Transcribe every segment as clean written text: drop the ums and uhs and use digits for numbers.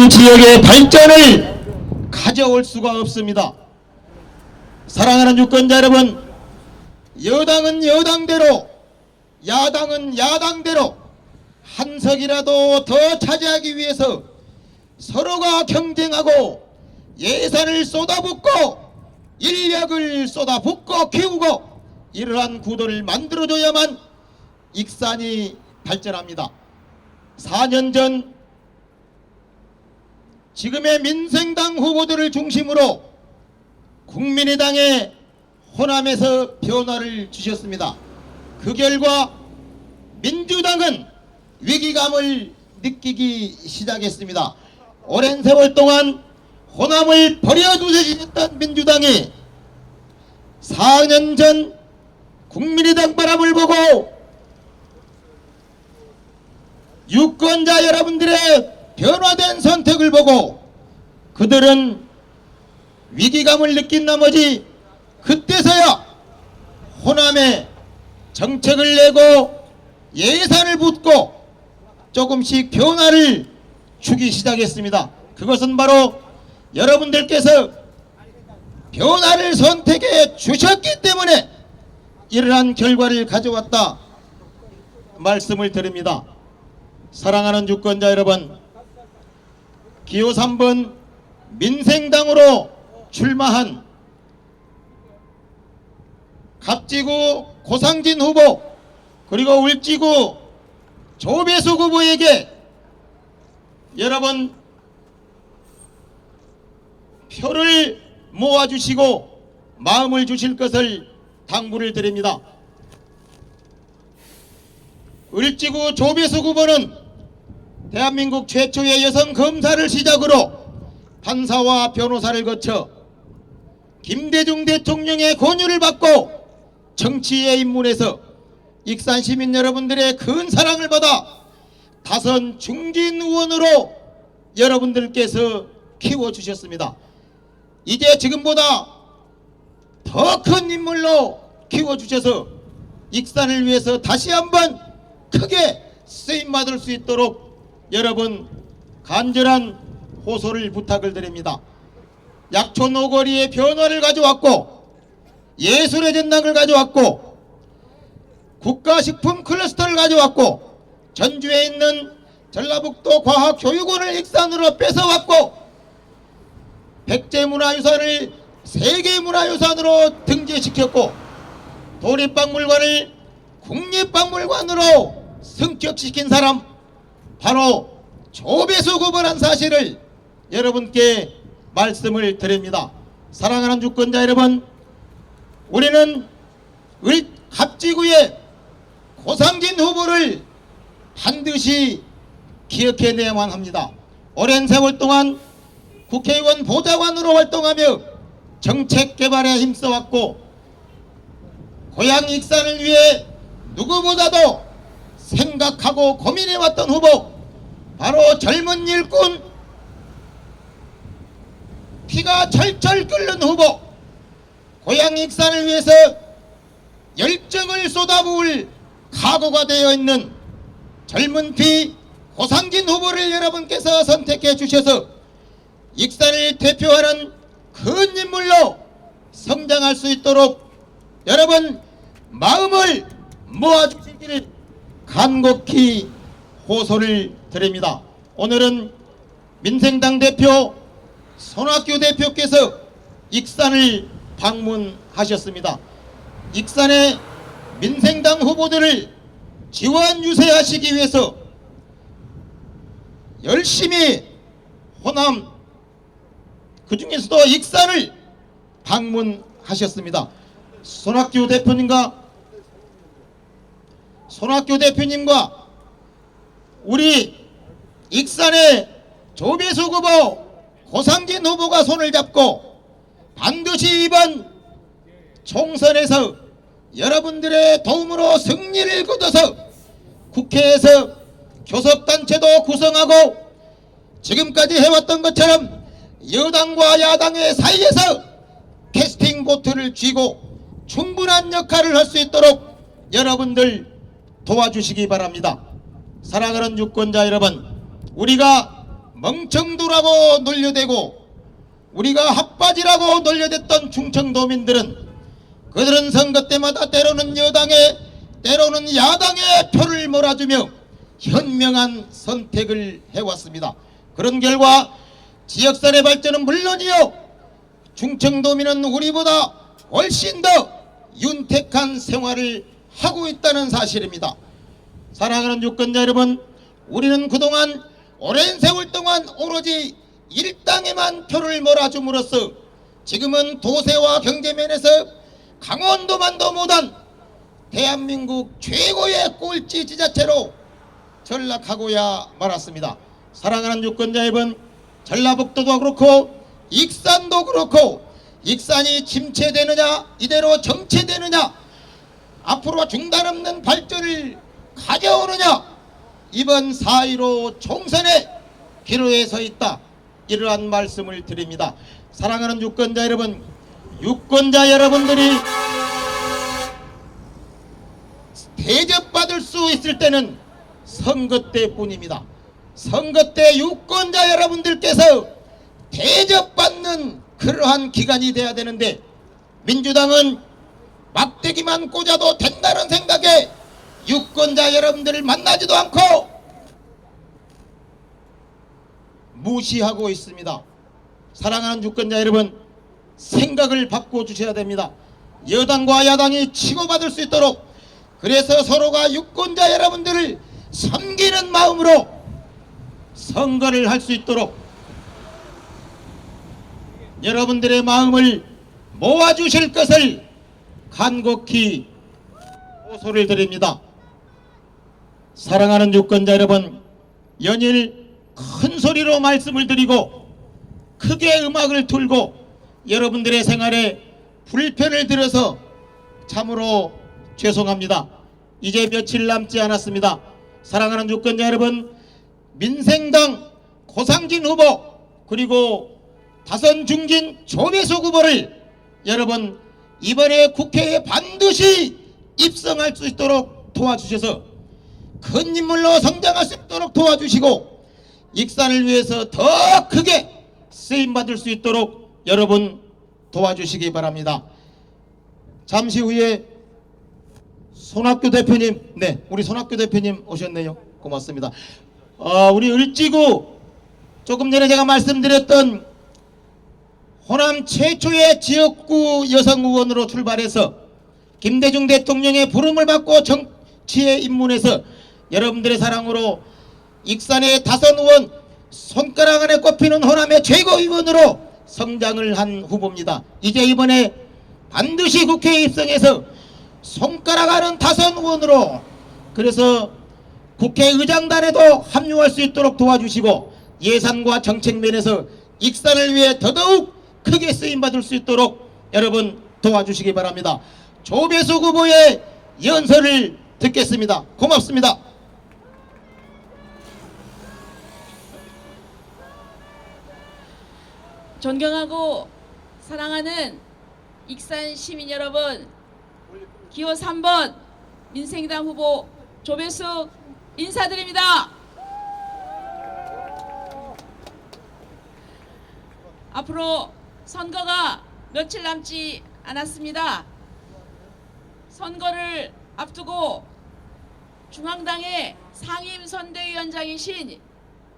우리 지역의 발전을 가져올 수가 없습니다. 사랑하는 유권자 여러분, 여당은 여당대로, 야당은 야당대로 한 석이라도 더 차지하기 위해서 서로가 경쟁하고 예산을 쏟아붓고 인력을 쏟아붓고 키우고 이러한 구도를 만들어줘야만 익산이 발전합니다. 4년 전 지금의 민생당 후보들을 중심으로 국민의당에 호남에서 변화를 주셨습니다. 그 결과 민주당은 위기감을 느끼기 시작했습니다. 오랜 세월 동안 호남을 버려두셨던 민주당이 4년 전 국민의당 바람을 보고 유권자 여러분들의 변화된 선택을 보고 그들은 위기감을 느낀 나머지 그때서야 호남에 정책을 내고 예산을 붓고 조금씩 변화를 주기 시작했습니다. 그것은 바로 여러분들께서 변화를 선택해 주셨기 때문에 이러한 결과를 가져왔다 말씀을 드립니다. 사랑하는 유권자 여러분, 기호 3번 민생당으로 출마한 갑지구 고상진 후보 그리고 울지구 조배숙 후보에게 여러분 표를 모아주시고 마음을 주실 것을 당부를 드립니다. 울지구 조배숙 후보는 대한민국 최초의 여성 검사를 시작으로 판사와 변호사를 거쳐 김대중 대통령의 권유를 받고 정치에 입문해서 익산 시민 여러분들의 큰 사랑을 받아 다선 중진 의원으로 여러분들께서 키워주셨습니다. 이제 지금보다 더 큰 인물로 키워주셔서 익산을 위해서 다시 한번 크게 쓰임받을 수 있도록 여러분 간절한 호소를 부탁을 드립니다. 약촌 오거리의 변화를 가져왔고 예술의 전당을 가져왔고 국가식품 클러스터를 가져왔고 전주에 있는 전라북도 과학교육원을 익산으로 뺏어왔고 백제문화유산을 세계문화유산으로 등재시켰고 도립박물관을 국립박물관으로 승격시킨 사람 바로 조배숙 후보란 사실을 여러분께 말씀을 드립니다. 사랑하는 유권자 여러분, 우리는 갑지구의 고상진 후보를 반드시 기억해내야만 합니다. 오랜 세월 동안 국회의원 보좌관으로 활동하며 정책 개발에 힘써왔고 고향 익산을 위해 누구보다도 생각하고 고민해왔던 후보 바로 젊은 일꾼 피가 철철 끓는 후보 고향 익산을 위해서 열정을 쏟아부을 각오가 되어 있는 젊은 피 고상진 후보를 여러분께서 선택해 주셔서 익산을 대표하는 큰 인물로 성장할 수 있도록 여러분 마음을 모아주시기를 간곡히 호소를 드립니다. 오늘은 민생당 대표 손학규 대표께서 익산을 방문하셨습니다. 익산의 민생당 후보들을 지원 유세하시기 위해서 열심히 호남 그중에서도 익산을 방문하셨습니다. 손학규 대표님과 우리 익산의 조배숙 후보 고상진 후보가 손을 잡고 반드시 이번 총선에서 여러분들의 도움으로 승리를 거둬서 국회에서 교섭단체도 구성하고 지금까지 해왔던 것처럼 여당과 야당의 사이에서 캐스팅 보트를 쥐고 충분한 역할을 할 수 있도록 여러분들 도와주시기 바랍니다. 사랑하는 유권자 여러분, 우리가 멍청두라고 놀려대고 우리가 핫바지라고 놀려댔던 충청도민들은 그들은 선거 때마다 때로는 여당에 때로는 야당에 표를 몰아주며 현명한 선택을 해왔습니다. 그런 결과 지역사회 발전은 물론이요 충청도민은 우리보다 훨씬 더 윤택한 생활을 하고 있다는 사실입니다. 사랑하는 유권자 여러분, 우리는 그동안 오랜 세월 동안 오로지 일당에만 표를 몰아줌으로써 지금은 도세와 경제면에서 강원도만도 못한 대한민국 최고의 꼴찌 지자체로 전락하고야 말았습니다. 사랑하는 유권자 여러분, 전라북도도 그렇고 익산도 그렇고 익산이 침체되느냐 이대로 정체되느냐 앞으로 중단 없는 발전을 가져오느냐 이번 4.15 총선의 기로에 서 있다 이러한 말씀을 드립니다. 사랑하는 유권자 여러분, 유권자 여러분들이 대접받을 수 있을 때는 선거 때뿐입니다. 선거 때 유권자 여러분들께서 대접받는 그러한 기간이 돼야 되는데 민주당은 막대기만 꽂아도 된다는 생각에 유권자 여러분들을 만나지도 않고 무시하고 있습니다. 사랑하는 유권자 여러분, 생각을 바꿔주셔야 됩니다. 여당과 야당이 치고받을 수 있도록, 그래서 서로가 유권자 여러분들을 섬기는 마음으로 선거를 할 수 있도록 여러분들의 마음을 모아주실 것을 간곡히 호소를 드립니다. 사랑하는 유권자 여러분, 연일 큰 소리로 말씀을 드리고 크게 음악을 틀고 여러분들의 생활에 불편을 드려서 참으로 죄송합니다. 이제 며칠 남지 않았습니다. 사랑하는 유권자 여러분, 민생당 고상진 후보 그리고 다선 중진 조배석 후보를 여러분 이번에 국회에 반드시 입성할 수 있도록 도와주셔서 큰 인물로 성장할 수 있도록 도와주시고 익산을 위해서 더 크게 쓰임받을 수 있도록 여러분 도와주시기 바랍니다. 잠시 후에 손학규 대표님, 네, 우리 손학규 대표님 오셨네요. 고맙습니다. 우리 을지구 조금 전에 제가 말씀드렸던 호남 최초의 지역구 여성 의원으로 출발해서 김대중 대통령의 부름을 받고 정치에 입문해서 여러분들의 사랑으로 익산의 다선 의원, 손가락 안에 꼽히는 호남의 최고위원으로 성장을 한 후보입니다. 이제 이번에 반드시 국회에 입성해서 손가락 안은 다선 의원으로, 그래서 국회의장단에도 합류할 수 있도록 도와주시고 예산과 정책면에서 익산을 위해 더더욱 크게 쓰임받을 수 있도록 여러분 도와주시기 바랍니다. 조배석 후보의 연설을 듣겠습니다. 고맙습니다. 존경하고 사랑하는 익산 시민 여러분, 기호 3번 민생당 후보 조배석 인사드립니다. 앞으로 선거가 며칠 남지 않았습니다. 선거를 앞두고 중앙당의 상임선대위원장이신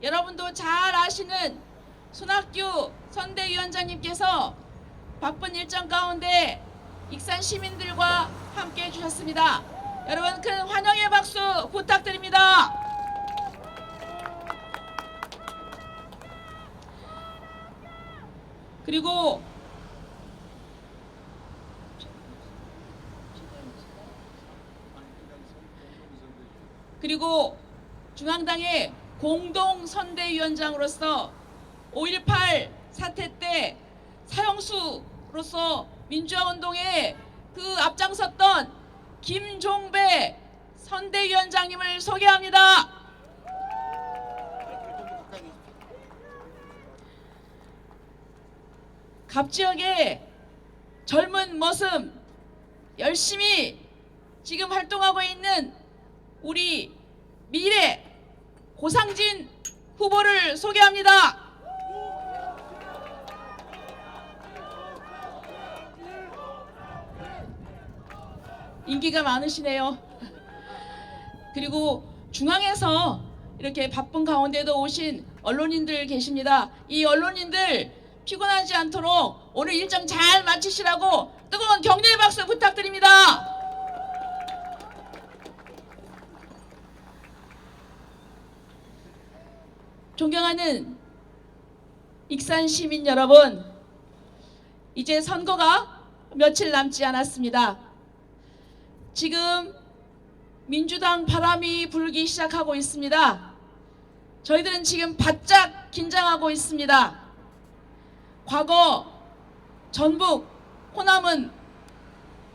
여러분도 잘 아시는 손학규 선대위원장님께서 바쁜 일정 가운데 익산 시민들과 함께 해주셨습니다. 여러분 큰 환영의 박수 부탁드립니다. 그리고 중앙당의 공동선대위원장으로서 5.18 사태 때 사형수로서 민주화운동에 그 앞장섰던 김종배 선대위원장님을 소개합니다. 갑지역의 젊은 모습 열심히 지금 활동하고 있는 우리 미래 고상진 후보를 소개합니다. 인기가 많으시네요. 그리고 중앙에서 이렇게 바쁜 가운데도 오신 언론인들 계십니다. 이 언론인들 피곤하지 않도록 오늘 일정 잘 마치시라고 뜨거운 격려의 박수 부탁드립니다. 존경하는 익산 시민 여러분, 이제 선거가 며칠 남지 않았습니다. 지금 민주당 바람이 불기 시작하고 있습니다. 저희들은 지금 바짝 긴장하고 있습니다. 과거 전북, 호남은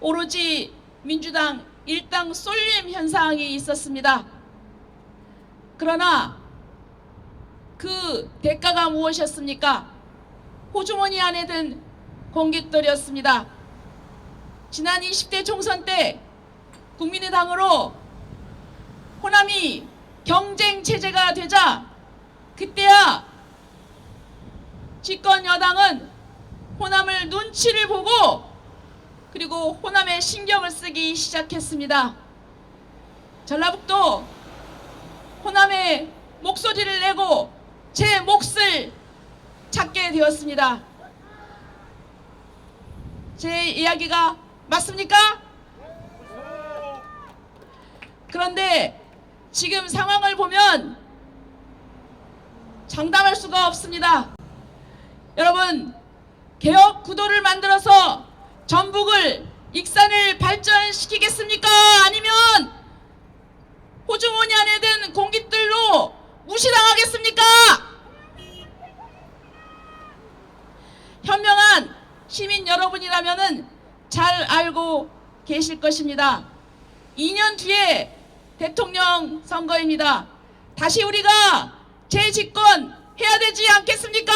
오로지 민주당 일당 쏠림 현상이 있었습니다. 그러나 그 대가가 무엇이었습니까? 호주머니 안에 든 공깃돌이었습니다. 지난 20대 총선 때 국민의당으로 호남이 경쟁 체제가 되자 그때야 집권 여당은 호남을 눈치를 보고 그리고 호남에 신경을 쓰기 시작했습니다. 전라북도 호남의 목소리를 내고 제 몫을 찾게 되었습니다. 제 이야기가 맞습니까? 그런데 지금 상황을 보면 장담할 수가 없습니다. 여러분, 개혁 구도를 만들어서 전북을, 익산을 발전시키겠습니까? 아니면 호주머니 안에 든 공깃들로 무시당하겠습니까? 현명한 시민 여러분이라면 잘 알고 계실 것입니다. 2년 뒤에 대통령 선거입니다. 다시 우리가 재집권해야 되지 않겠습니까?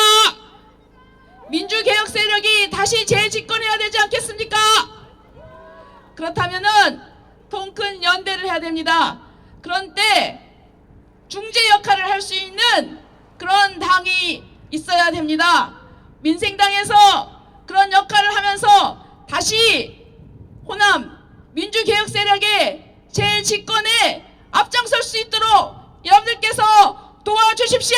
민주개혁 세력이 다시 재집권해야 되지 않겠습니까? 그렇다면은 통큰 연대를 해야 됩니다. 그런데 중재 역할을 할 수 있는 그런 당이 있어야 됩니다. 민생당에서 그런 역할을 하면서 다시 호남 민주개혁 세력의 재집권에 앞장설 수 있도록 여러분들께서 도와주십시오.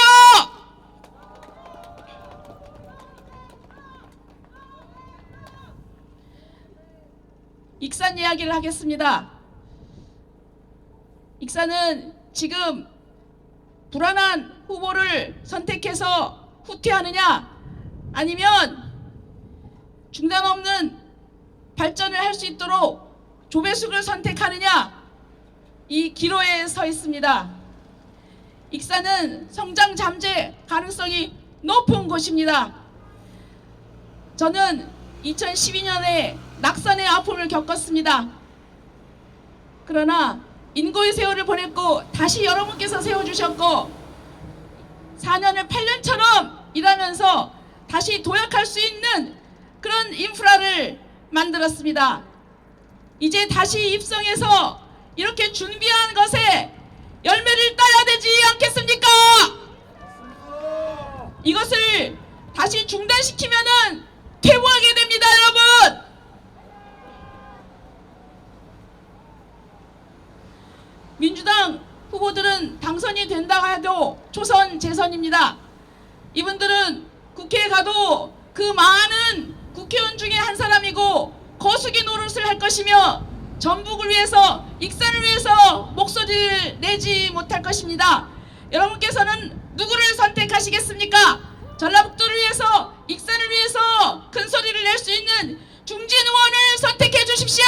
익산 이야기를 하겠습니다. 익산은 지금 불안한 후보를 선택해서 후퇴하느냐 아니면 중단 없는 발전을 할 수 있도록 조배숙을 선택하느냐, 이 기로에 서 있습니다. 익산은 성장 잠재 가능성이 높은 곳입니다. 저는 2012년에 낙선의 아픔을 겪었습니다. 그러나 인고의 세월을 보냈고 다시 여러분께서 세워주셨고 4년을 8년처럼 일하면서 다시 도약할 수 있는 그런 인프라를 만들었습니다. 이제 다시 입성해서 이렇게 준비한 것에 열매를 따야 되지 않겠습니까? 이것을 다시 중단시키면은 퇴보하게 됩니다, 여러분. 민주당 후보들은 당선이 된다 해도 초선 재선입니다. 이분들은 국회에 가도 그 많은 국회의원 중에 한 사람이고 거수기 노릇을 할 것이며 전북을 위해서, 익산을 위해서 목소리를 내지 못할 것입니다. 여러분께서는 누구를 선택하시겠습니까? 전라북도를 위해서, 익산을 위해서 큰 소리를 낼 수 있는 중진 의원을 선택해 주십시오.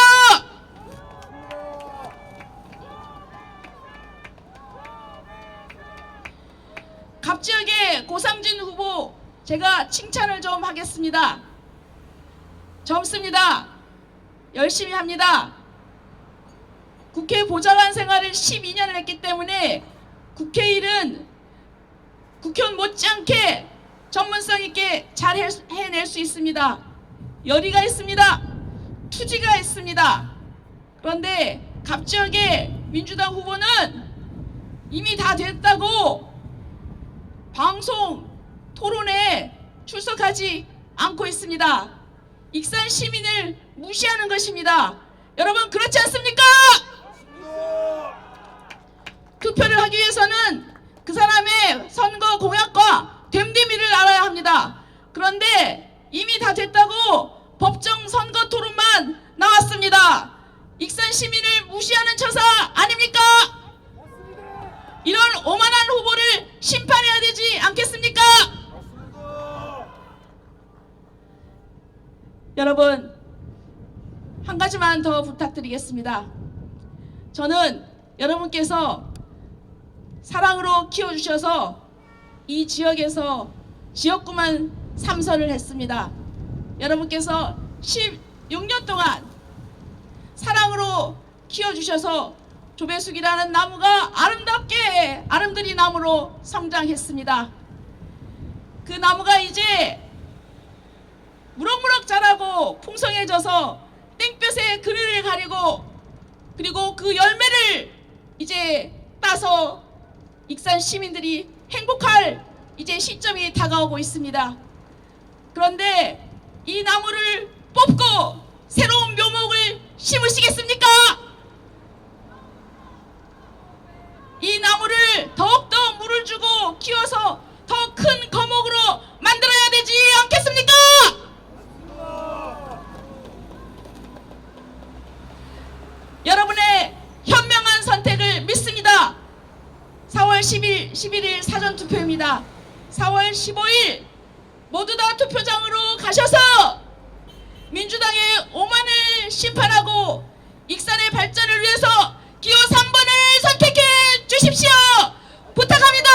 갑지역의 고상진 후보 제가 칭찬을 좀 하겠습니다. 젊습니다. 열심히 합니다. 국회 보좌관 생활을 12년을 했기 때문에 국회 일은 국회의원 못지않게 전문성 있게 잘 해낼 수 있습니다. 열의가 있습니다. 투지가 있습니다. 그런데 갑지역의 민주당 후보는 이미 다 됐다고 방송 토론에 출석하지 않고 있습니다. 익산 시민을 무시하는 것입니다. 여러분 그렇지 않습니까? 투표를 하기 위해서는 그 사람의 선거 공약과 됨됨이를 알아야 합니다. 그런데 이미 다 됐다고 법정 선거 토론만 나왔습니다. 익산 시민을 무시하는 처사 아닙니까? 이런 오만한 후보를 심판해야 되지 않겠습니까? 여러분 한 가지만 더 부탁드리겠습니다. 저는 여러분께서 사랑으로 키워주셔서 이 지역에서 지역구만 3선을 했습니다. 여러분께서 16년 동안 사랑으로 키워주셔서 조배숙이라는 나무가 아름답게 아름드리 나무로 성장했습니다. 그 나무가 이제 무럭무럭 자라고 풍성해져서 땡볕에 그늘을 가리고 그리고 그 열매를 이제 따서 익산 시민들이 행복할 이제 시점이 다가오고 있습니다. 그런데 이 나무를 뽑고 새로운 묘목을 심으시겠습니까? 이 나무를 더욱더 물을 주고 키워서 더 큰 거목으로 만들어야 되지 않겠습니까? 여러분의 현명한 선택을 믿습니다. 4월 11일 사전투표입니다. 4월 15일 모두 다 투표장으로 가셔서 민주당의 오만을 심판하고 익산의 발전을 위해서 기호 3번을 선택해 주십시오. 부탁합니다.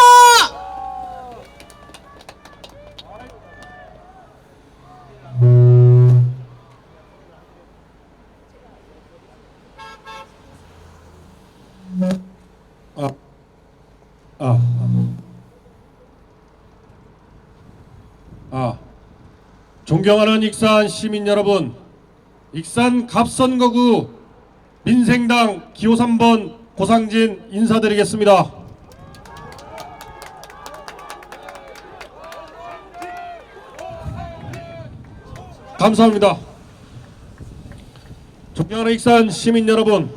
존경하는 익산 시민 여러분, 익산 갑선거구 민생당 기호 3번 고상진 인사드리겠습니다. 감사합니다. 존경하는 익산 시민 여러분,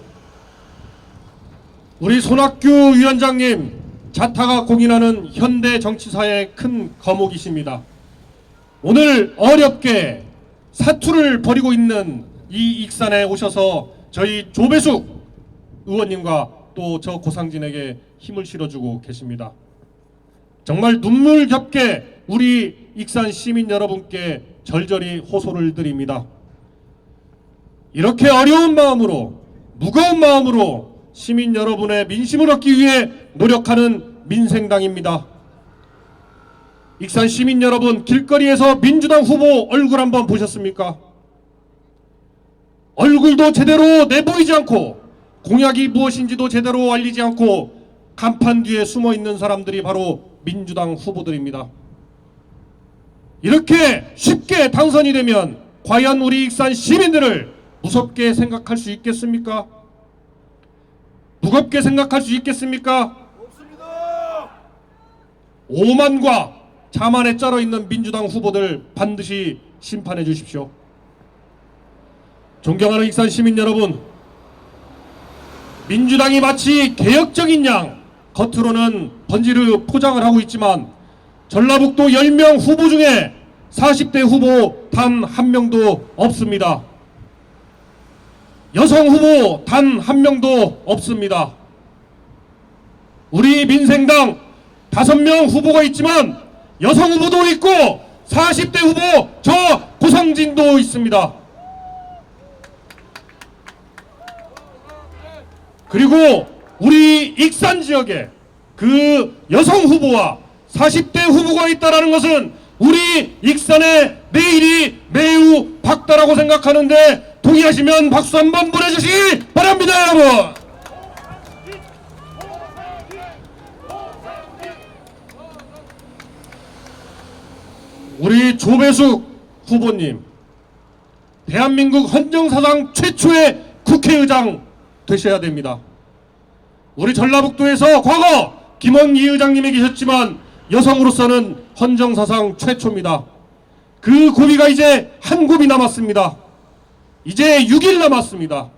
우리 손학규 위원장님 자타가 공인하는 현대 정치사의 큰 거목이십니다. 오늘 어렵게 사투를 벌이고 있는 이 익산에 오셔서 저희 조배숙 의원님과 또 저 고상진에게 힘을 실어주고 계십니다. 정말 눈물겹게 우리 익산 시민 여러분께 절절히 호소를 드립니다. 이렇게 어려운 마음으로, 무거운 마음으로 시민 여러분의 민심을 얻기 위해 노력하는 민생당입니다. 익산 시민 여러분, 길거리에서 민주당 후보 얼굴 한번 보셨습니까? 얼굴도 제대로 내보이지 않고 공약이 무엇인지도 제대로 알리지 않고 간판 뒤에 숨어 있는 사람들이 바로 민주당 후보들입니다. 이렇게 쉽게 당선이 되면 과연 우리 익산 시민들을 무섭게 생각할 수 있겠습니까? 무겁게 생각할 수 있겠습니까? 없습니다. 오만과 자만에 쩔어 있는 민주당 후보들 반드시 심판해 주십시오. 존경하는 익산 시민 여러분, 민주당이 마치 개혁적인 양 겉으로는 번지르 포장을 하고 있지만 전라북도 10명 후보 중에 40대 후보 단 한 명도 없습니다. 여성 후보 단 한 명도 없습니다. 우리 민생당 5명 후보가 있지만 여성 후보도 있고 40대 후보 저 고상진도 있습니다. 그리고 우리 익산 지역에 그 여성 후보와 40대 후보가 있다는 것은 우리 익산의 내일이 매우 밝다라고 생각하는데 동의하시면 박수 한번 보내주시기 바랍니다, 여러분. 우리 조배숙 후보님, 대한민국 헌정사상 최초의 국회의장 되셔야 됩니다. 우리 전라북도에서 과거 김원기 의장님이 계셨지만 여성으로서는 헌정사상 최초입니다. 그 고비가 이제 한 고비 남았습니다. 이제 6일 남았습니다.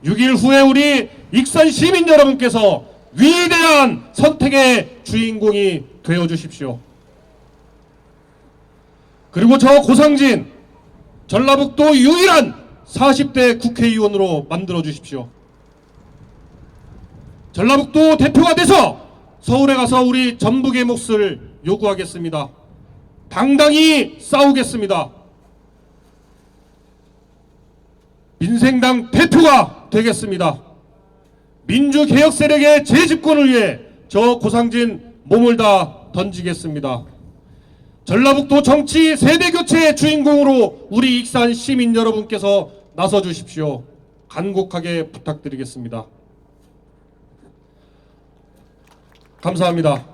6일 후에 우리 익산 시민 여러분께서 위대한 선택의 주인공이 되어 주십시오. 그리고 저 고상진 전라북도 유일한 40대 국회의원으로 만들어 주십시오. 전라북도 대표가 돼서 서울에 가서 우리 전북의 몫을 요구하겠습니다. 당당히 싸우겠습니다. 민생당 대표가 되겠습니다. 민주개혁 세력의 재집권을 위해 저 고상진 몸을 다 던지겠습니다. 전라북도 정치 세대교체의 주인공으로 우리 익산 시민 여러분께서 나서 주십시오. 간곡하게 부탁드리겠습니다. 감사합니다.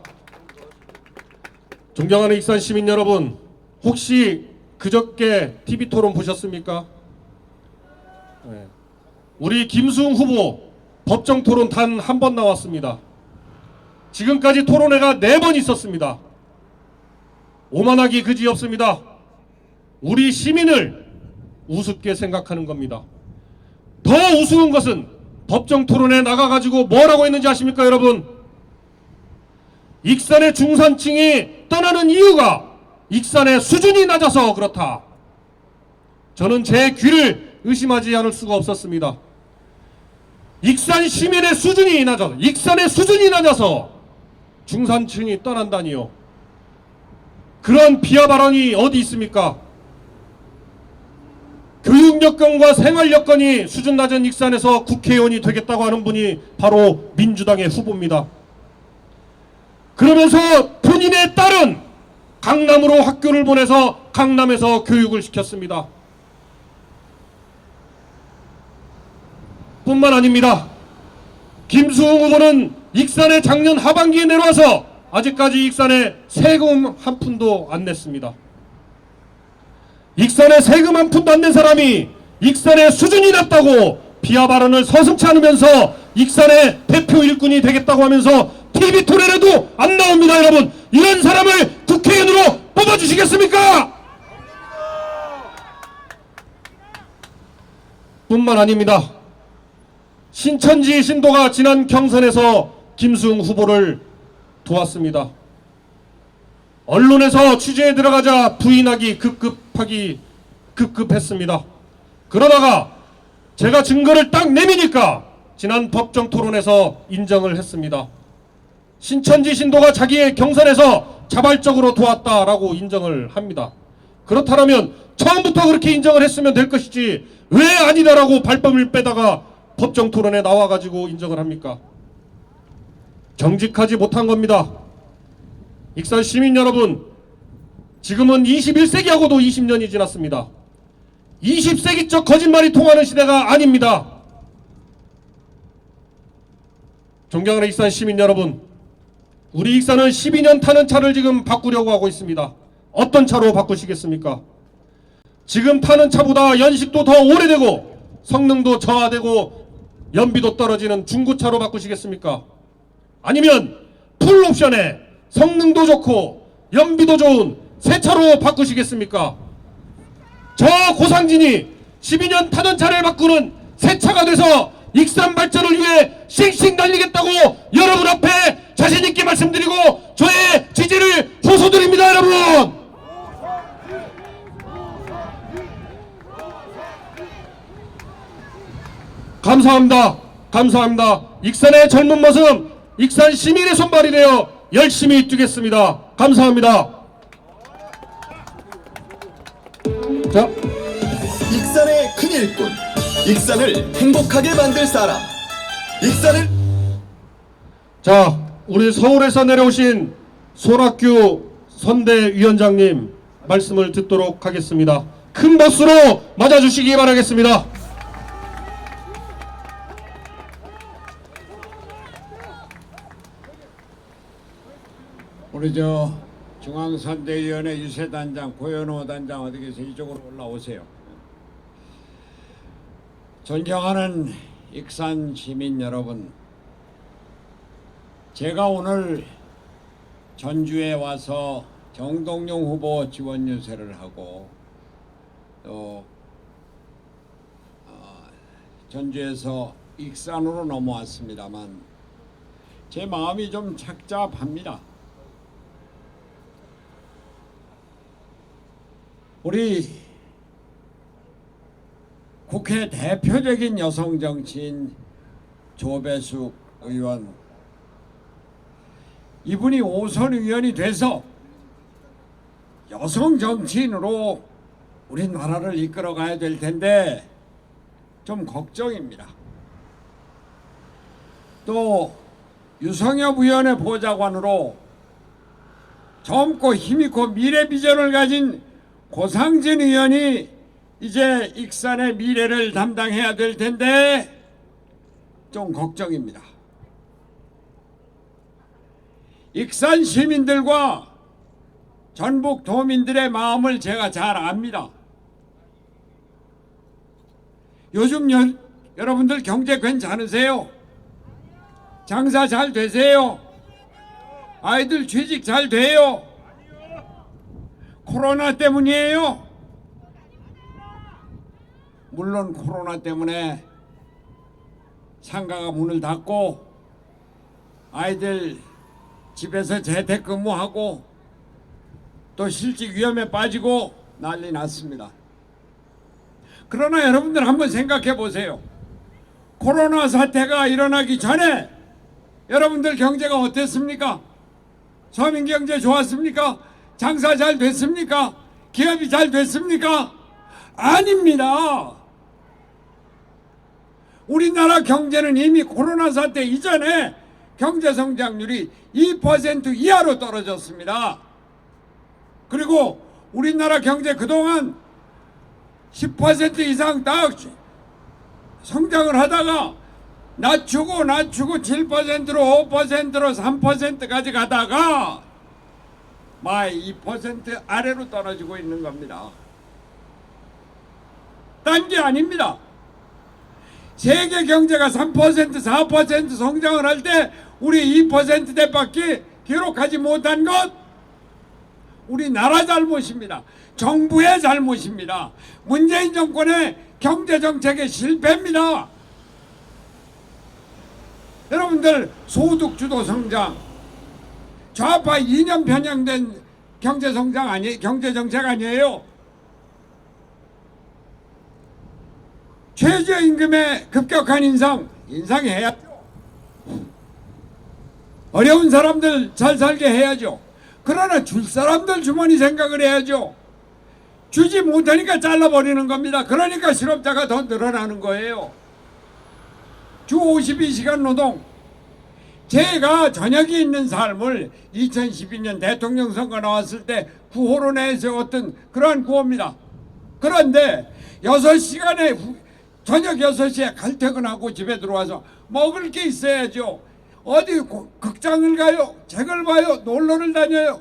존경하는 익산 시민 여러분, 혹시 그저께 TV토론 보셨습니까? 네. 우리 김수웅 후보 법정토론 단 한 번 나왔습니다. 지금까지 토론회가 4번 있었습니다. 오만하기 그지없습니다. 우리 시민을 우습게 생각하는 겁니다. 더 우스운 것은 법정토론에 나가가지고 뭐라고 했는지 아십니까, 여러분? 익산의 중산층이 떠나는 이유가 익산의 수준이 낮아서 그렇다. 저는 제 귀를 의심하지 않을 수가 없었습니다. 익산 시민의 수준이 낮아서, 익산의 수준이 낮아서 중산층이 떠난다니요. 그런 비하 발언이 어디 있습니까? 교육 여건과 생활 여건이 수준 낮은 익산에서 국회의원이 되겠다고 하는 분이 바로 민주당의 후보입니다. 그러면서 본인의 딸은 강남으로 학교를 보내서 강남에서 교육을 시켰습니다. 뿐만 아닙니다. 김수웅 후보는 익산에 작년 하반기에 내려와서 아직까지 익산에 세금 한 푼도 안 냈습니다. 익산에 세금 한 푼도 안 낸 사람이 익산의 수준이 낮다고 비하 발언을 서슴지 않으면서 익산의 대표 일꾼이 되겠다고 하면서 TV 토론에도 안 나옵니다. 여러분, 이런 사람을 국회의원으로 뽑아주시겠습니까? 뿐만 아닙니다. 신천지 신도가 지난 경선에서 김수웅 후보를 도왔습니다. 언론에서 취재에 들어가자 부인하기 급급했습니다. 그러다가 제가 증거를 딱 내미니까 지난 법정 토론에서 인정을 했습니다. 신천지 신도가 자기의 경선에서 자발적으로 도왔다라고 인정을 합니다. 그렇다면 처음부터 그렇게 인정을 했으면 될 것이지 왜 아니다라고 발뺌을 빼다가 법정 토론에 나와가지고 인정을 합니까? 정직하지 못한 겁니다. 익산 시민 여러분, 지금은 21세기하고도 20년이 지났습니다. 20세기적 거짓말이 통하는 시대가 아닙니다. 존경하는 익산 시민 여러분, 우리 익산은 12년 타는 차를 지금 바꾸려고 하고 있습니다. 어떤 차로 바꾸시겠습니까? 지금 타는 차보다 연식도 더 오래되고 성능도 저하되고 연비도 떨어지는 중고차로 바꾸시겠습니까? 아니면 풀옵션에 성능도 좋고 연비도 좋은 새 차로 바꾸시겠습니까? 저 고상진이 12년 타던 차를 바꾸는 새 차가 돼서 익산 발전을 위해 싱싱 달리겠다고 여러분 앞에 자신있게 말씀드리고 저의 지지를 호소드립니다. 여러분, 감사합니다. 감사합니다. 익산의 젊은 모습, 익산 시민의 손발이 되어 열심히 뛰겠습니다. 감사합니다. 자, 익산의 큰 일꾼, 익산을 행복하게 만들 사람, 익산을. 자, 우리 서울에서 내려오신 손학규 선대위원장님 말씀을 듣도록 하겠습니다. 큰 박수로 맞아주시기 바라겠습니다. 우리 저 중앙선대위원회 유세단장 고현호 단장 어디 계세요? 이쪽으로 올라오세요. 존경하는 익산 시민 여러분, 제가 오늘 전주에 와서 정동영 후보 지원 유세를 하고 또 전주에서 익산으로 넘어왔습니다만 제 마음이 좀 착잡합니다. 우리 국회 대표적인 여성 정치인 조배숙 의원, 이분이 5선 의원이 돼서 여성 정치인으로 우리나라를 이끌어 가야 될 텐데 좀 걱정입니다. 또 유성엽 의원의 보좌관으로 젊고 힘있고 미래 비전을 가진 고상진 의원이 이제 익산의 미래를 담당해야 될 텐데 좀 걱정입니다. 익산 시민들과 전북 도민들의 마음을 제가 잘 압니다. 요즘 여러분들 경제 괜찮으세요? 장사 잘 되세요? 아이들 취직 잘 돼요? 코로나 때문이에요? 물론 코로나 때문에 상가가 문을 닫고 아이들 집에서 재택근무하고 또 실직 위험에 빠지고 난리 났습니다. 그러나 여러분들 한번 생각해 보세요. 코로나 사태가 일어나기 전에 여러분들 경제가 어땠습니까? 서민 경제 좋았습니까? 장사 잘 됐습니까? 기업이 잘 됐습니까? 아닙니다. 우리나라 경제는 이미 코로나 사태 이전에 경제 성장률이 2% 이하로 떨어졌습니다. 그리고 우리나라 경제 그동안 10% 이상 딱 성장을 하다가 낮추고 7%로 5%로 3%까지 가다가 마이 2% 아래로 떨어지고 있는 겁니다. 딴 게 아닙니다. 세계 경제가 3% 4% 성장을 할 때 우리 2%대밖에 기록하지 못한 것 우리나라 잘못입니다. 정부의 잘못입니다. 문재인 정권의 경제정책의 실패입니다. 여러분들 소득주도 성장, 좌파 이념 편향된 경제성장 경제정책 아니에요? 최저임금의 급격한 인상해야죠. 어려운 사람들 잘 살게 해야죠. 그러나 줄 사람들 주머니 생각을 해야죠. 주지 못하니까 잘라버리는 겁니다. 그러니까 실업자가 더 늘어나는 거예요. 주 52시간 노동. 제가 저녁이 있는 삶을 2012년 대통령 선거 나왔을 때 구호로 내세웠던 그러한 구호입니다. 그런데 6시간에 저녁 6시에 칼퇴근하고 집에 들어와서 먹을 게 있어야죠. 어디 극장을 가요? 책을 봐요? 놀러를 다녀요?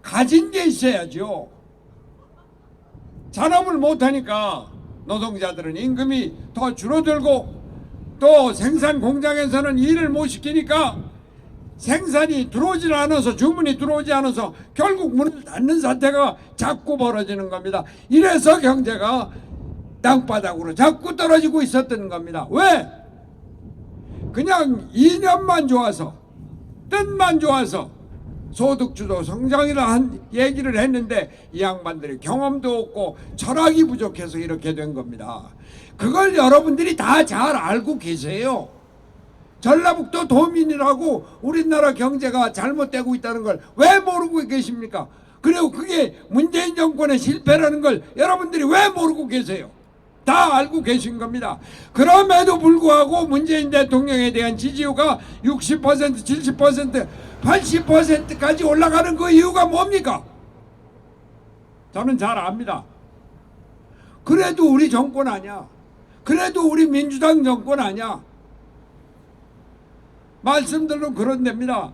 가진 게 있어야죠. 잔업을 못하니까 노동자들은 임금이 더 줄어들고 또 생산 공장에서는 일을 못 시키니까 생산이 들어오질 않아서 주문이 들어오지 않아서 결국 문을 닫는 사태가 자꾸 벌어지는 겁니다. 이래서 경제가 땅바닥으로 자꾸 떨어지고 있었던 겁니다. 왜? 그냥 이념만 좋아서 뜻만 좋아서 소득주도 성장이라는 얘기를 했는데 이 양반들이 경험도 없고 철학이 부족해서 이렇게 된 겁니다. 그걸 여러분들이 다 잘 알고 계세요. 전라북도 도민이라고 우리나라 경제가 잘못되고 있다는 걸 왜 모르고 계십니까? 그리고 그게 문재인 정권의 실패라는 걸 여러분들이 왜 모르고 계세요? 다 알고 계신 겁니다. 그럼에도 불구하고 문재인 대통령에 대한 지지율가 60%, 70%, 80%까지 올라가는 그 이유가 뭡니까? 저는 잘 압니다. 그래도 우리 정권 아니야. 그래도 우리 민주당 정권 아니야. 말씀들로 그런 데입니다.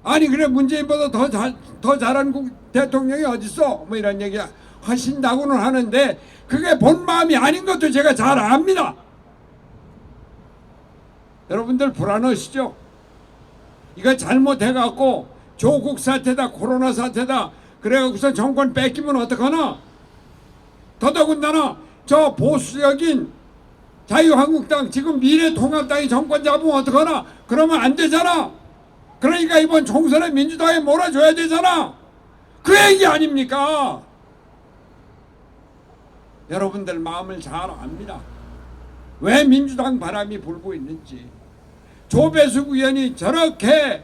아니 그래 문재인보다 더 잘한 대통령이 어딨어? 뭐 이런 얘기 하신다고는 하는데 그게 본 마음이 아닌 것도 제가 잘 압니다. 여러분들 불안하시죠? 이거 잘못해갖고 조국 사태다, 코로나 사태다 그래갖고서 정권 뺏기면 어떡하나? 더더군다나 저 보수적인 자유한국당 지금 미래통합당이 정권 잡으면 어떡하나? 그러면 안 되잖아. 그러니까 이번 총선에 민주당에 몰아줘야 되잖아. 그 얘기 아닙니까? 여러분들 마음을 잘 압니다. 왜 민주당 바람이 불고 있는지. 조배숙 의원이 저렇게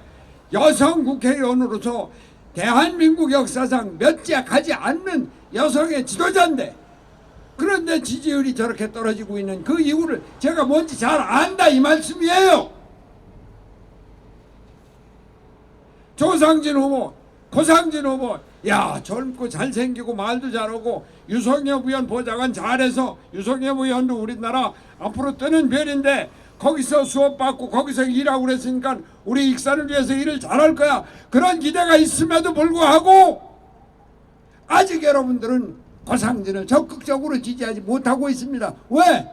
여성 국회의원으로서 대한민국 역사상 몇 째 가지 않는 여성의 지도자인데, 그런데 지지율이 저렇게 떨어지고 있는 그 이유를 제가 뭔지 잘 안다 이 말씀이에요. 조상진 후보, 고상진 후보, 야 젊고 잘생기고 말도 잘하고 유석엽 의원 보좌관 잘해서 유석엽 의원도 우리나라 앞으로 뜨는 별인데 거기서 수업받고 거기서 일하고 그랬으니까 우리 익산을 위해서 일을 잘할 거야. 그런 기대가 있음에도 불구하고 아직 여러분들은 고상진을 적극적으로 지지하지 못하고 있습니다. 왜?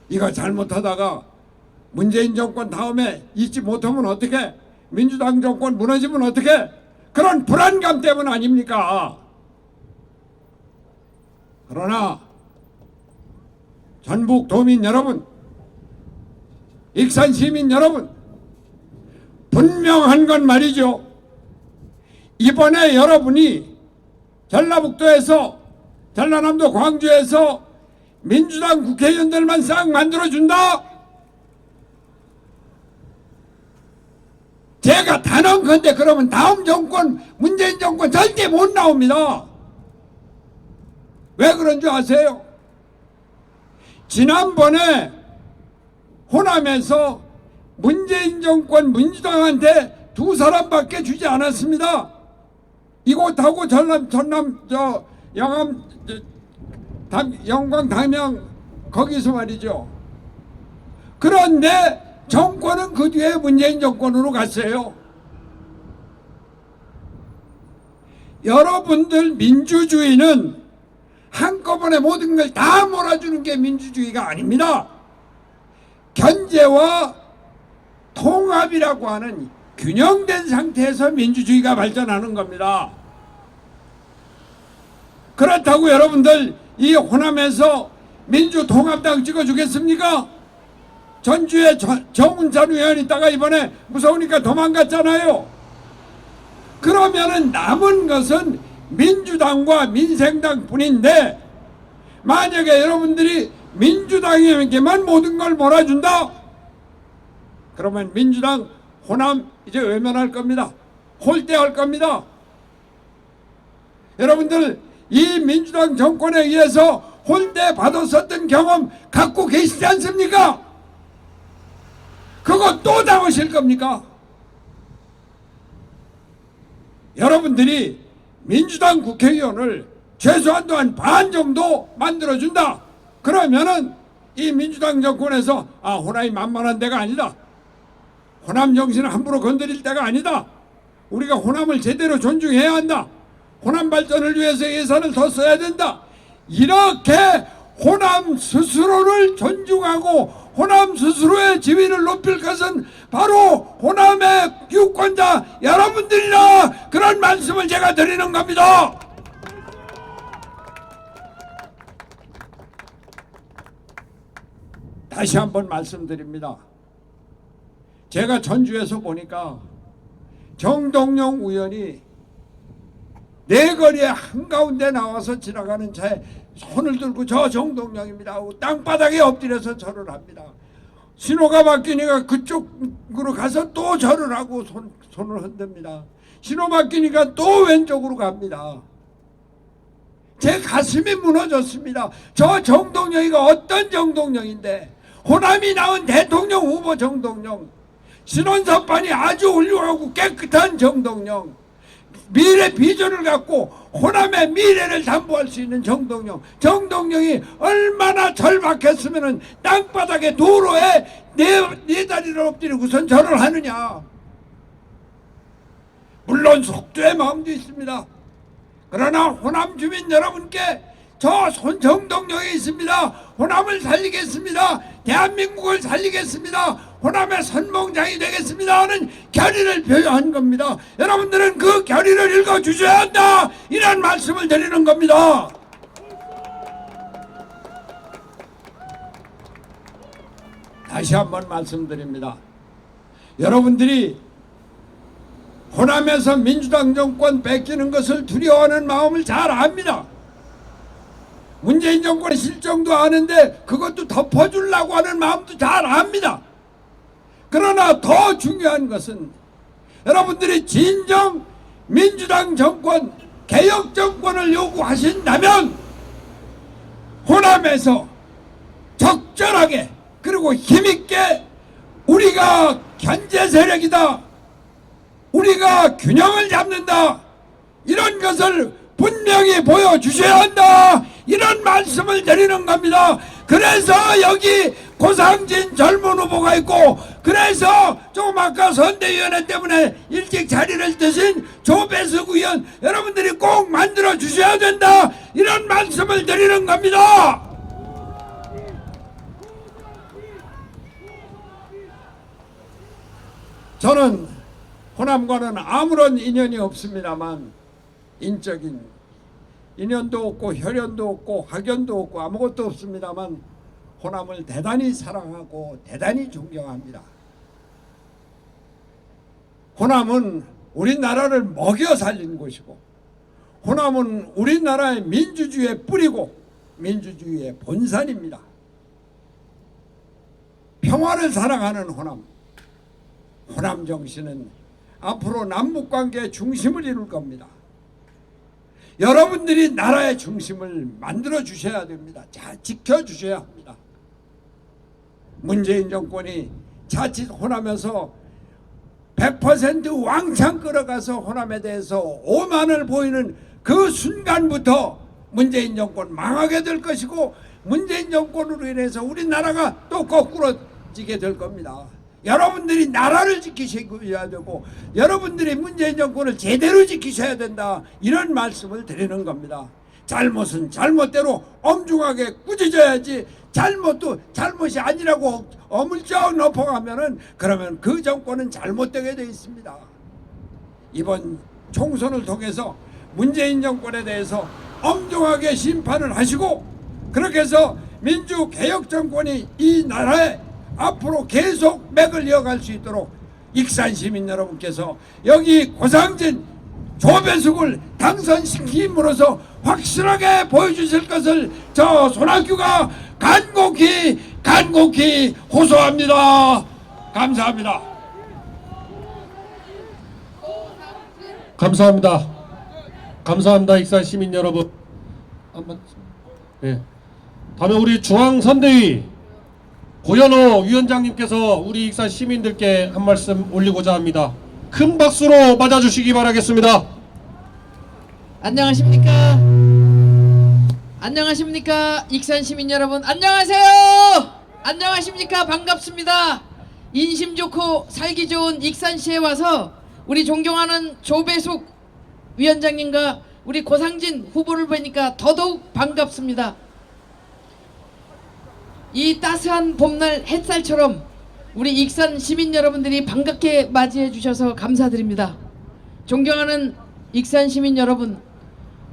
이거 잘못하다가 문재인 정권 다음에 잊지 못하면 어떻게? 민주당 정권 무너지면 어떻게? 그런 불안감 때문 아닙니까? 그러나 전북 도민 여러분, 익산 시민 여러분, 분명한 건 말이죠. 이번에 여러분이 전라북도에서, 전라남도 광주에서 민주당 국회의원들만 싹 만들어준다? 제가 단언컨대 그러면 다음 정권, 문재인 정권 절대 못 나옵니다. 왜 그런 줄 아세요? 지난번에 호남에서 문재인 정권 민주당한테 2사람밖에 주지 않았습니다. 이곳하고 영광 담양 거기서 말이죠. 그런데 정권은 그 뒤에 문재인 정권으로 갔어요. 여러분들 민주주의는 한꺼번에 모든 걸 다 몰아주는 게 민주주의가 아닙니다. 견제와 통합이라고 하는 균형된 상태에서 민주주의가 발전하는 겁니다. 그렇다고 여러분들 이 호남에서 민주통합당 찍어주겠습니까? 전주에 정운찬 의원 있다가 이번에 무서우니까 도망갔잖아요. 그러면은 남은 것은 민주당과 민생당 뿐인데, 만약에 여러분들이 민주당에게만 모든 걸 몰아준다? 그러면 민주당 호남 이제 외면할 겁니다. 홀대할 겁니다. 여러분들 이 민주당 정권에 의해서 홀대 받았었던 경험 갖고 계시지 않습니까? 그거 또 당하실 겁니까? 여러분들이 민주당 국회의원을 최소한도 한 반 정도 만들어준다. 그러면은 이 민주당 정권에서 호남이 만만한 데가 아니다. 호남 정신을 함부로 건드릴 때가 아니다. 우리가 호남을 제대로 존중해야 한다. 호남 발전을 위해서 예산을 더 써야 된다. 이렇게 호남 스스로를 존중하고 호남 스스로의 지위를 높일 것은 바로 호남의 유권자 여러분들이라, 그런 말씀을 제가 드리는 겁니다. 다시 한번 말씀드립니다. 제가 전주에서 보니까 정동영 의원이 내거리에 한가운데 나와서 지나가는 차에 손을 들고 저 정동영입니다 하고 땅바닥에 엎드려서 절을 합니다. 신호가 바뀌니까 그쪽으로 가서 또 절을 하고 손을 흔듭니다. 신호 바뀌니까 또 왼쪽으로 갑니다. 제 가슴이 무너졌습니다. 저 정동영이가 어떤 정동영인데, 호남이 낳은 대통령 후보 정동영, 신원사판이 아주 훌륭하고 깨끗한 정동영, 미래 비전을 갖고 호남의 미래를 담보할 수 있는 정동영, 정동영이 얼마나 절박했으면 땅바닥에 도로에 네 다리를 엎드리고선 절을 하느냐. 물론 속도의 마음도 있습니다. 그러나 호남 주민 여러분께 저 정동영이 있습니다. 호남을 살리겠습니다. 대한민국을 살리겠습니다. 호남의 선봉장이 되겠습니다 하는 결의를 표현한 겁니다. 여러분들은 그 결의를 읽어주셔야 한다, 이런 말씀을 드리는 겁니다. 다시 한번 말씀드립니다. 여러분들이 호남에서 민주당 정권 뺏기는 것을 두려워하는 마음을 잘 압니다. 문재인 정권의 실정도 아는데 그것도 덮어주려고 하는 마음도 잘 압니다. 그러나 더 중요한 것은 여러분들이 진정 민주당 정권, 개혁 정권을 요구하신다면 호남에서 적절하게 그리고 힘있게 우리가 견제 세력이다, 우리가 균형을 잡는다, 이런 것을 분명히 보여주셔야 한다, 이런 말씀을 드리는 겁니다. 그래서 여기 고상진 젊은 후보가 있고, 그래서 조금 아까 선대위원회 때문에 일찍 자리를 뜨신 조배석 의원, 여러분들이 꼭 만들어 주셔야 된다, 이런 말씀을 드리는 겁니다. 저는 호남과는 아무런 인연이 없습니다만, 인적인 인연도 없고 혈연도 없고 학연도 없고 아무것도 없습니다만 호남을 대단히 사랑하고 대단히 존경합니다. 호남은 우리나라를 먹여 살린 곳이고, 호남은 우리나라의 민주주의의 뿌리고 민주주의의 본산입니다. 평화를 사랑하는 호남, 호남 정신은 앞으로 남북관계의 중심을 이룰 겁니다. 여러분들이 나라의 중심을 만들어 주셔야 됩니다. 잘 지켜주셔야 합니다. 문재인 정권이 자칫 호남에서 100% 왕창 끌어가서 호남에 대해서 오만을 보이는 그 순간부터 문재인 정권 망하게 될 것이고, 문재인 정권으로 인해서 우리나라가 또 거꾸러지게 될 겁니다. 여러분들이 나라를 지키셔야 되고, 여러분들이 문재인 정권을 제대로 지키셔야 된다, 이런 말씀을 드리는 겁니다. 잘못은 잘못대로 엄중하게 꾸짖어야지, 잘못도 잘못이 아니라고 어물쩍 넘어가면은 그러면 그 정권은 잘못되게 되어 있습니다. 이번 총선을 통해서 문재인 정권에 대해서 엄중하게 심판을 하시고, 그렇게 해서 민주개혁 정권이 이 나라에 앞으로 계속 맥을 이어갈 수 있도록 익산 시민 여러분께서 여기 고상진 조배숙을 당선시킴으로써 확실하게 보여주실 것을 저 손학규가 간곡히 호소합니다. 감사합니다. 감사합니다. 익산 시민 여러분. 네. 다음에 우리 중앙선대위 고현호 위원장님께서 우리 익산 시민들께 한 말씀 올리고자 합니다. 큰 박수로 맞아주시기 바라겠습니다. 안녕하십니까? 안녕하십니까? 익산 시민 여러분, 안녕하세요. 안녕하십니까? 반갑습니다. 인심 좋고 살기 좋은 익산시에 와서 우리 존경하는 조배숙 위원장님과 우리 고상진 후보를 보니까 더더욱 반갑습니다. 이 따스한 봄날 햇살처럼 우리 익산 시민 여러분들이 반갑게 맞이해 주셔서 감사드립니다. 존경하는 익산 시민 여러분,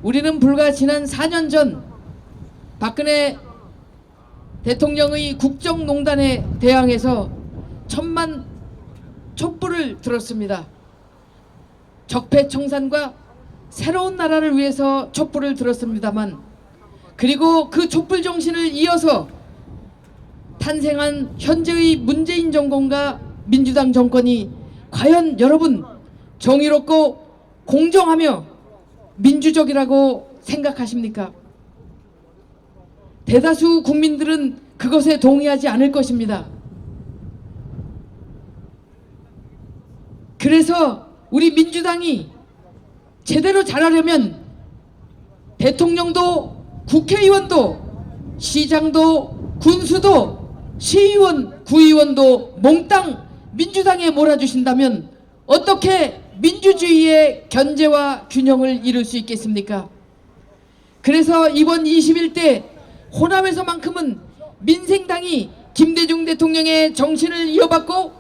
우리는 불과 지난 4년 전 박근혜 대통령의 국정농단에 대항해서 1000만 촛불을 들었습니다. 적폐청산과 새로운 나라를 위해서 촛불을 들었습니다만, 그리고 그 촛불 정신을 이어서 탄생한 현재의 문재인 정권과 민주당 정권이 과연 여러분 정의롭고 공정하며 민주적이라고 생각하십니까? 대다수 국민들은 그것에 동의하지 않을 것입니다. 그래서 우리 민주당이 제대로 잘하려면 대통령도 국회의원도 시장도 군수도 시의원, 구의원도 몽땅 민주당에 몰아주신다면 어떻게 민주주의의 견제와 균형을 이룰 수 있겠습니까? 그래서 이번 21대 호남에서만큼은 민생당이 김대중 대통령의 정신을 이어받고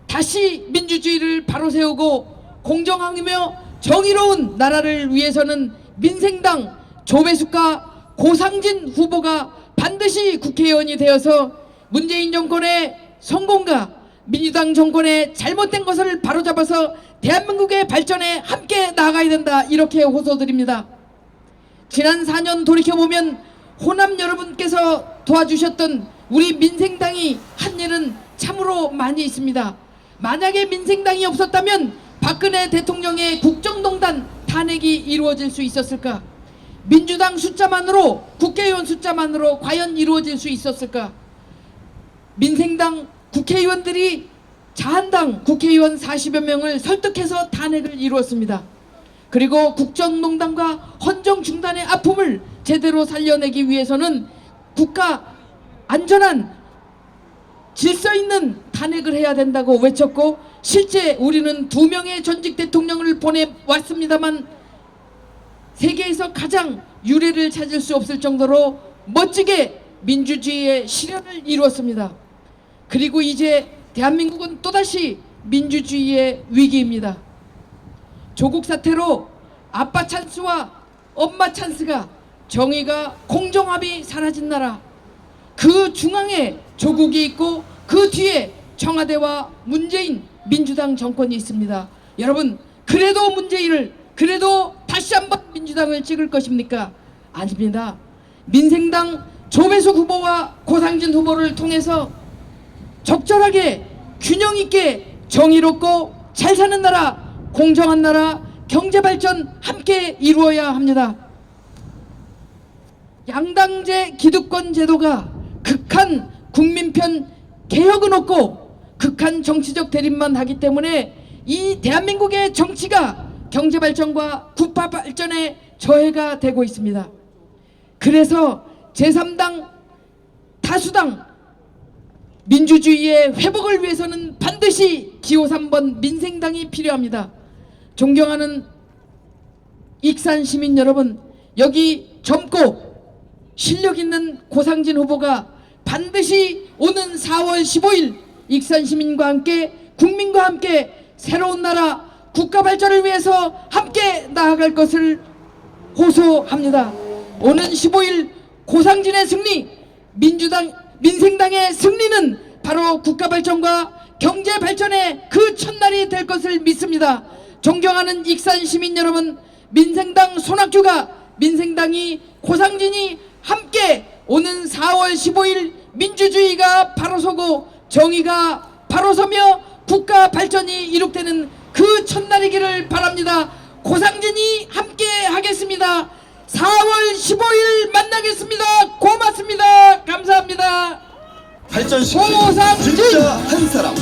다시 민주주의를 바로 세우고 공정하며 정의로운 나라를 위해서는 민생당 조배숙과 고상진 후보가 반드시 국회의원이 되어서 문재인 정권의 성공과 민주당 정권의 잘못된 것을 바로잡아서 대한민국의 발전에 함께 나아가야 된다, 이렇게 호소드립니다. 지난 4년 돌이켜보면 호남 여러분께서 도와주셨던 우리 민생당이 한 일은 참으로 많이 있습니다. 만약에 민생당이 없었다면 박근혜 대통령의 국정농단 탄핵이 이루어질 수 있었을까? 민주당 숫자만으로, 국회의원 숫자만으로 과연 이루어질 수 있었을까? 민생당 국회의원들이 자한당 국회의원 40여 명을 설득해서 탄핵을 이루었습니다. 그리고 국정농단과 헌정 중단의 아픔을 제대로 살려내기 위해서는 국가 안전한 질서 있는 탄핵을 해야 된다고 외쳤고, 실제 우리는 2명의 전직 대통령을 보내왔습니다만 세계에서 가장 유례를 찾을 수 없을 정도로 멋지게 민주주의의 실현을 이루었습니다. 그리고 이제 대한민국은 또다시 민주주의의 위기입니다. 조국 사태로 아빠 찬스와 엄마 찬스가, 정의가, 공정함이 사라진 나라, 그 중앙에 조국이 있고 그 뒤에 청와대와 문재인 민주당 정권이 있습니다. 여러분, 그래도 문재인을, 그래도 다시 한번 민주당을 찍을 것입니까? 아닙니다. 민생당 조배숙 후보와 고상진 후보를 통해서 적절하게 균형 있게 정의롭고 잘 사는 나라, 공정한 나라, 경제발전 함께 이루어야 합니다. 양당제 기득권 제도가 극한 국민편 개혁은 없고 극한 정치적 대립만 하기 때문에 이 대한민국의 정치가 경제발전과 국가발전에 저해가 되고 있습니다. 그래서 제3당 다수당 민주주의의 회복을 위해서는 반드시 기호 3번 민생당이 필요합니다. 존경하는 익산 시민 여러분, 여기 젊고 실력 있는 고상진 후보가 반드시 오는 4월 15일 익산 시민과 함께, 국민과 함께 새로운 나라, 국가 발전을 위해서 함께 나아갈 것을 호소합니다. 오는 15일 고상진의 승리, 민생당의 승리는 바로 국가 발전과 경제 발전의 그 첫날이 될 것을 믿습니다. 존경하는 익산 시민 여러분, 민생당 손학규가, 민생당이, 고상진이 함께 오는 4월 15일 민주주의가 바로 서고 정의가 바로 서며 국가 발전이 이룩되는 그 첫날이기를 바랍니다. 고상진이 함께 하겠습니다. 4월 15일 만나겠습니다. 고맙습니다. 감사합니다. 발전시키는 고상진! 진짜 한 사람